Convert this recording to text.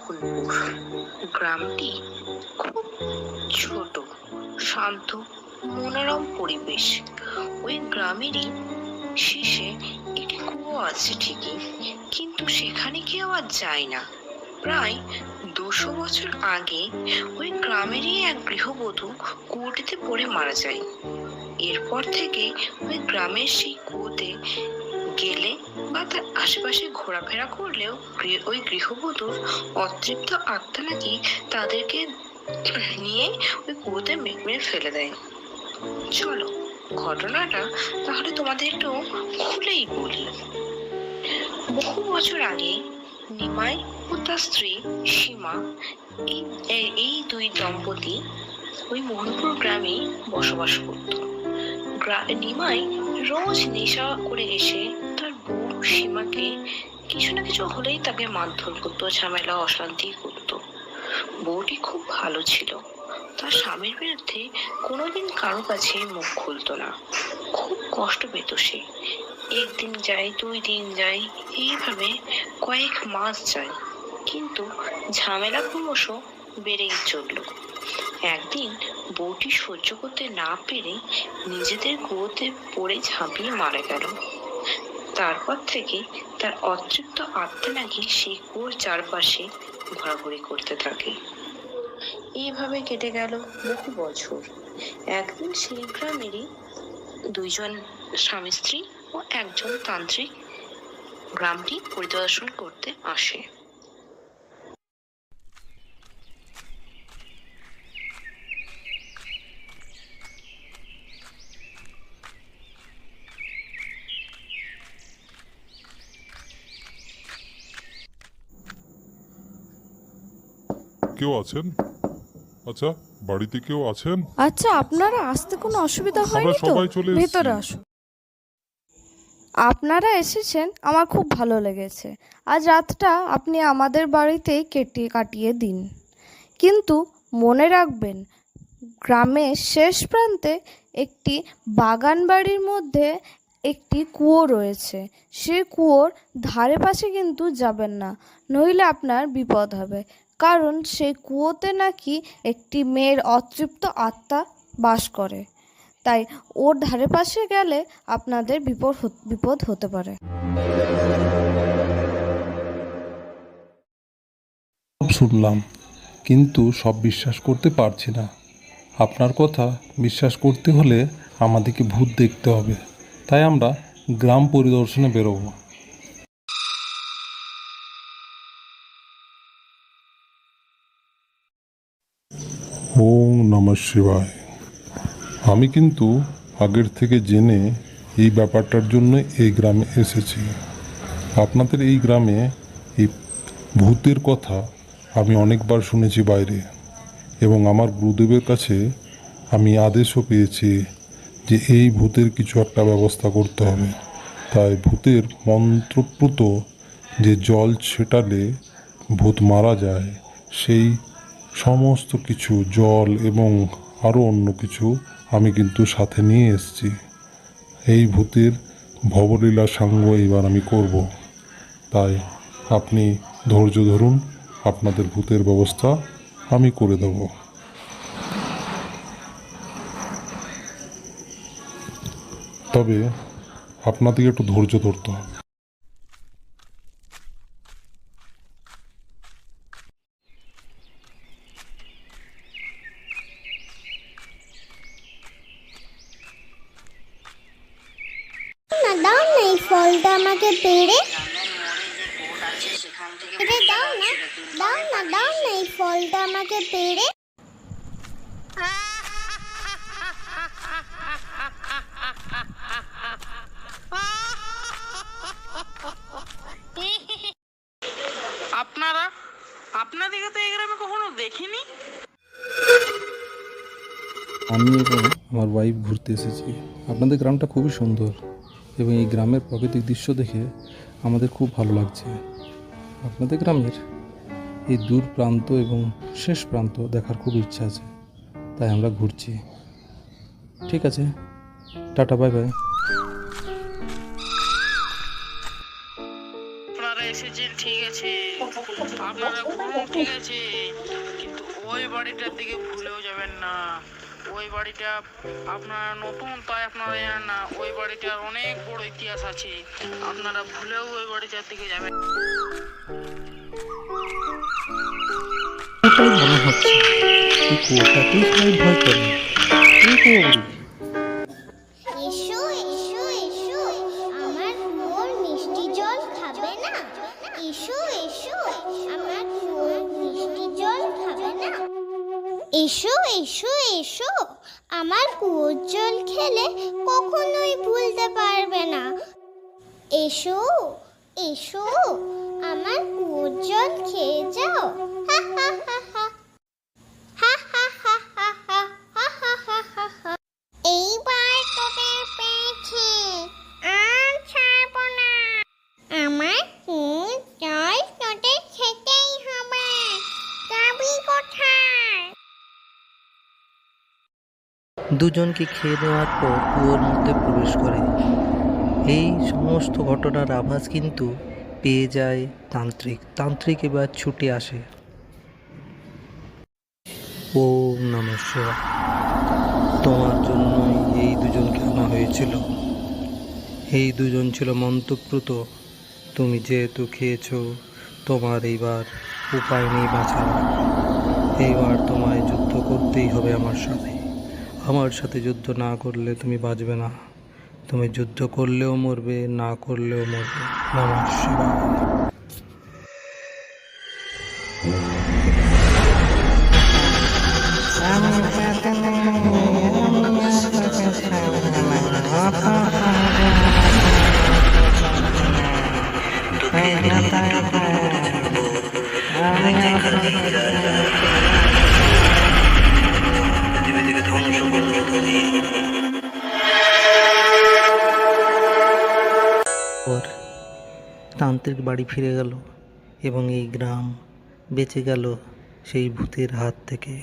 মুকুলপুর। গ্রামটি খুব ছোট, শান্ত, মনোরম পরিবেশ। ওই গ্রামেরই শেষে একটি কুয়ো আছে ঠিকই, কিন্তু সেখানে কেউ আর যায় না। প্রায় 200 বছর আগে ওই গ্রামেরই এক গৃহবধূ কুয়োটিতে পড়ে মারা যায়। এরপর থেকে ওই গ্রামের সেই কুয়োতে গেলে বা তার আশেপাশে ঘোরাফেরা করলেও ওই গৃহবধূর অতৃপ্ত আত্মা নাকি তাদেরকে নিয়ে ওই কুয়োতে মেরে ফেলে দেয়। চলো ঘটনাটা তাহলে তোমাদের একটু খুলেই বলি। বহু বছর আগে নিমাই ও তার স্ত্রী সীমা এই দুই দম্পতি ওই মোহনপুর গ্রামে বসবাস করত। নিমাই রোজ নেশা করে এসে তার বউ সীমাকে কিছু না কিছু হলেই তাকে মারধর করতো, ঝামেলা অশান্তি করতো। বউটি খুব ভালো ছিল, তার স্বামীর বিরুদ্ধে কোনোদিন কারো কাছে মুখ খুলতো না। খুব কষ্ট পেত সে। 1 দিন যায়, 2 দিন যায়, এইভাবে কয়েক মাস যায়, কিন্তু ঝামেলা ক্রমশ বেড়েই চলল। একদিন বউটি সহ্য করতে না পেরে নিজেদের কুয়োতে পড়ে ঝাঁপিয়ে মারা গেল। তারপর থেকে তার অতৃপ্ত আত্মা নাকি সেই কুয়োর চারপাশে ঘোরাঘুরি করতে থাকে। এইভাবে কেটে গেল বহু বছর। একদিন সেই গ্রামেরই 2 জন স্বামী স্ত্রী ও একজন তান্ত্রিক গ্রামটি পরিদর্শন করতে আসে। কেউ আছেন? আচ্ছা, বাড়িতে কেউ আছেন? আচ্ছা, আপনারা আসতে কোনো অসুবিধা আমরা হয়নি তো? সবাই চলে এসেছি। ভেতরে আসুন। আপনারা এসেছেন, আমার খুব ভালো লেগেছে। আজ রাতটা আপনি আমাদের বাড়িতেই কাটিয়ে দিন, কিন্তু মনে রাখবেন গ্রামের শেষ প্রান্তে একটি বাগান বাড়ির মধ্যে একটি কুয়ো রয়েছে। সেই কুয়োর ধারে পাশে কিন্তু যাবেন না, নইলে আপনার বিপদ হবে। কারণ সেই কুয়োতে নাকি একটি মেয়ের অতৃপ্ত আত্মা বাস করে, তাই ওর ধারে পাশে গেলে আপনাদের বিপদ হতে পারে। সব শুনলাম, কিন্তু সব বিশ্বাস করতে পারছি না। আপনার কথা বিশ্বাস করতে হলে আমাদেরকে ভূত দেখতে হবে, তাই আমরা গ্রাম পরিদর্শনে বেরোবো। ওম নমঃ শিবায়। আমি কিন্তু আগের থেকে জেনে এই ব্যাপারটার জন্য এই গ্রামে এসেছি। আপনাদের এই গ্রামে এই ভূতের কথা আমি অনেকবার শুনেছি বাইরে, এবং আমার গুরুদেবের কাছে আমি আদেশও পেয়েছি যে এই ভূতের কিছু একটা ব্যবস্থা করতে হবে। তাই ভূতের মন্ত্রপ্রুত যে জল ছেটালে ভূত মারা যায়, সেই সমস্ত কিছু জল এবং আরও অন্য কিছু আমি কিন্তু সাথে নিয়ে এসেছি। এই ভূতের ভবলীলা সাঙ্গ এইবার আমি করব, তাই আপনি ধৈর্য ধরুন, আপনাদের ভূতের ব্যবস্থা আমি করে দেব। তবে আপনাদেরকে একটু ধৈর্য ধরতে হবে। দাও না এই ফলটা আমাকে পেড়ে, এটা দাও না, দাও না, দাও না এই ফলটা আমাকে পেড়ে। আপনাদেরকে তো এই গ্রামে কখনো দেখিনি। আমি এবং আমার ওয়াইফ ঘুরতে এসেছি। আপনাদের গ্রামটা খুবই সুন্দর, এবং এই গ্রামের প্রাকৃতিক দৃশ্য দেখে আমাদের খুব ভালো লাগছে। আপনাদের গ্রামের এই দূর প্রান্ত এবং শেষ প্রান্ত দেখার খুব ইচ্ছা আছে, তাই আমরা ঘুরছি। ঠিক আছে, টাটা, বাই বাই। আপনারা এসেছেন ঠিক আছে, আপনারা ঘুরুন ঠিক আছে, কিন্তু ওই বাড়িটার দিকে ভুলেও যাবেন না। ওই বাড়িটা আপনারা নতুন, তাই আপনারা জানেন না। ওই বাড়িটার অনেক বড় ইতিহাস আছে, আপনারা ভুলেও ওই বাড়িটার দিকে যাবেন। এটাই মনে হচ্ছে এই কুয়োটাকেই সবাই ভয় করে। এই কুয়োগুলি এসো এসো এসো, আমার কুয়োর মিষ্টি জল খাবে না? এসো এসো, আমার কুয়োর মিষ্টি জল খাবে না? এসো এসো এসো, আমার কুয়োর জল খেলে কখনোই ভুলতে পারবে না। এসো এসো, আমার কুয়োর জল খেয়ে যাও। হা হা হা হা, হা হা হা হা হা, হা হা হা হা হা। এইবার তোদের পেয়েছি, আর ছাড়ব না। আমার কুয়োর জল তোদের খেতেই হবে। যাবি কোথায়? দুজনকে খেয়ে নেওয়ার পর কুয়োর মধ্যে প্রবেশ করে। এই সমস্ত ঘটনার আভাস কিন্তু পেয়ে যায় তান্ত্রিক। তান্ত্রিক এবার ছুটে আসে। ওম নমঃ শিবায়। তোমার জন্যই এই দুজনকে আনা হয়েছিল। এই দুজন ছিল মন্ত্রপ্রুত। তুমি যেহেতু খেয়েছো, তোমার এইবার উপায় নেই বাঁচার। এইবার তোমায় যুদ্ধ করতেই হবে আমার সাথে। আমার সাথে যুদ্ধ না করলে তুমি বাঁচবে না। তুমি যুদ্ধ করলেও মরবে, না করলেও মরবে। নমঃ শিবায়। পর তান্ত্রিক বাড়ি ফিরে গেল এবং এই গ্রাম বেঁচে গেল সেই ভূতের হাত থেকে।